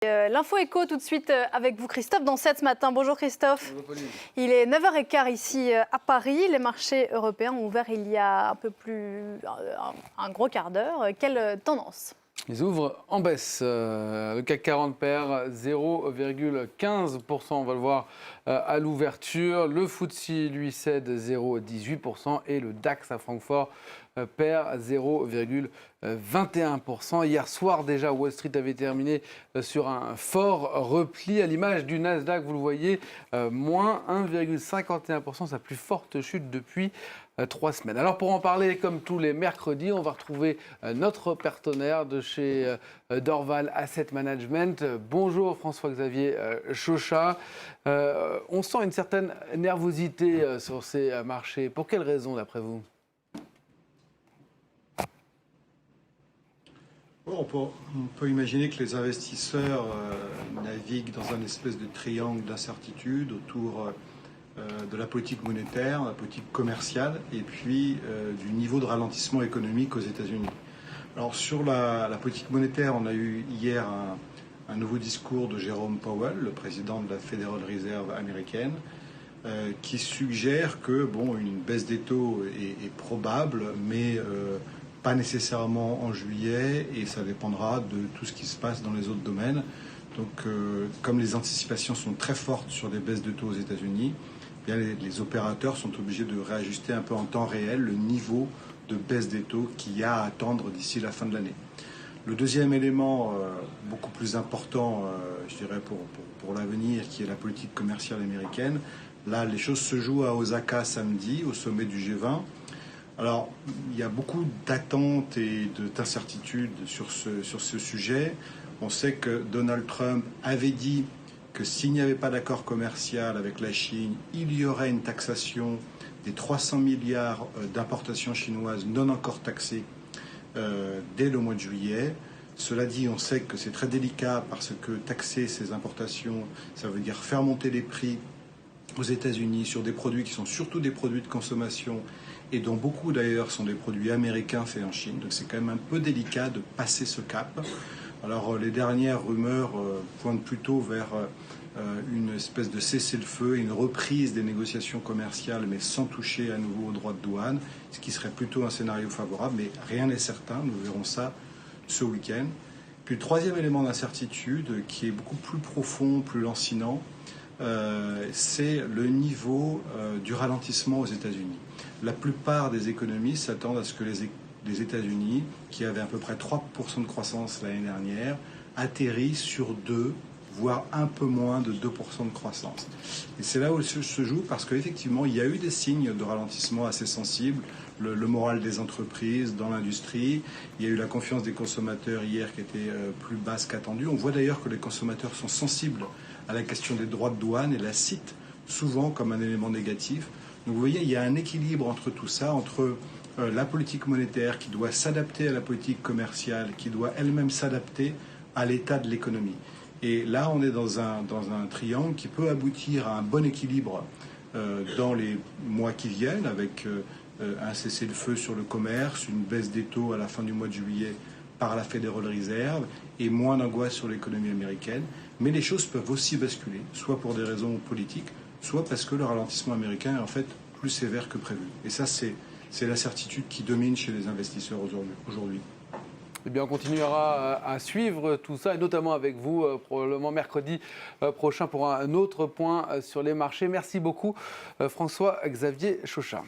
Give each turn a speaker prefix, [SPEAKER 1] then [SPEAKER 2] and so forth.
[SPEAKER 1] L'info éco tout de suite avec vous Christophe dans 7 ce matin. Bonjour Christophe.
[SPEAKER 2] Bonjour Pauline.
[SPEAKER 1] Il est 9h15 ici à Paris. Les marchés européens ont ouvert il y a un gros quart d'heure. Quelle tendance ?
[SPEAKER 2] Ils ouvrent en baisse. Le CAC 40 perd 0,15%. On va le voir à l'ouverture. Le FTSE, lui, cède 0,18%. Et le DAX à Francfort perd 0,21%. Hier soir, déjà, Wall Street avait terminé sur un fort repli à l'image du Nasdaq. Vous le voyez, moins 1,51%, sa plus forte chute depuis 3 semaines. Alors pour en parler, comme tous les mercredis, on va retrouver notre partenaire de chez Dorval Asset Management. Bonjour François-Xavier Chauchat. On sent une certaine nervosité sur ces marchés. Pour quelles raisons d'après vous ?
[SPEAKER 3] On peut imaginer que les investisseurs naviguent dans un espèce de triangle d'incertitude autour de la politique monétaire, la politique commerciale et puis du niveau de ralentissement économique aux États-Unis. Alors sur la politique monétaire, on a eu hier un nouveau discours de Jerome Powell, le président de la Federal Reserve américaine, qui suggère que une baisse des taux est probable, mais pas nécessairement en juillet, et ça dépendra de tout ce qui se passe dans les autres domaines. Donc, comme les anticipations sont très fortes sur des baisses de taux aux États-Unis, bien les opérateurs sont obligés de réajuster un peu en temps réel le niveau de baisse des taux qu'il y a à attendre d'ici la fin de l'année. Le deuxième élément, beaucoup plus important, je dirais, pour l'avenir, qui est la politique commerciale américaine, là, les choses se jouent à Osaka samedi, au sommet du G20. Alors, il y a beaucoup d'attentes et d'incertitudes sur ce sujet. On sait que Donald Trump avait dit que s'il n'y avait pas d'accord commercial avec la Chine, il y aurait une taxation des 300 milliards d'importations chinoises non encore taxées dès le mois de juillet. Cela dit, on sait que c'est très délicat parce que taxer ces importations, ça veut dire faire monter les prix aux États-Unis sur des produits qui sont surtout des produits de consommation et dont beaucoup d'ailleurs sont des produits américains faits en Chine. Donc c'est quand même un peu délicat de passer ce cap. Alors les dernières rumeurs pointent plutôt vers une espèce de cessez-le-feu et une reprise des négociations commerciales, mais sans toucher à nouveau aux droits de douane, ce qui serait plutôt un scénario favorable, mais rien n'est certain, nous verrons ça ce week-end. Puis le troisième élément d'incertitude, qui est beaucoup plus profond, plus lancinant, c'est le niveau du ralentissement aux États-Unis. La plupart des économistes s'attendent à ce que les États-Unis, qui avaient à peu près 3% de croissance l'année dernière, atterrissent sur 2, voire un peu moins de 2% de croissance. Et c'est là où se joue, parce qu'effectivement, il y a eu des signes de ralentissement assez sensibles. Le moral des entreprises, dans l'industrie. Il y a eu la confiance des consommateurs hier qui était plus basse qu'attendue. On voit d'ailleurs que les consommateurs sont sensibles à la question des droits de douane et la citent souvent comme un élément négatif. Donc vous voyez, il y a un équilibre entre tout ça, entre la politique monétaire qui doit s'adapter à la politique commerciale, qui doit elle-même s'adapter à l'état de l'économie. Et là, on est dans un triangle qui peut aboutir à un bon équilibre dans les mois qui viennent, avec un cessez-le-feu sur le commerce, une baisse des taux à la fin du mois de juillet par la Federal Reserve et moins d'angoisse sur l'économie américaine. Mais les choses peuvent aussi basculer, soit pour des raisons politiques, soit parce que le ralentissement américain est en fait plus sévère que prévu. Et ça, c'est la certitude qui domine chez les investisseurs aujourd'hui.
[SPEAKER 2] Eh bien, on continuera à suivre tout ça, et notamment avec vous, probablement mercredi prochain pour un autre point sur les marchés. Merci beaucoup, François-Xavier Chauchat.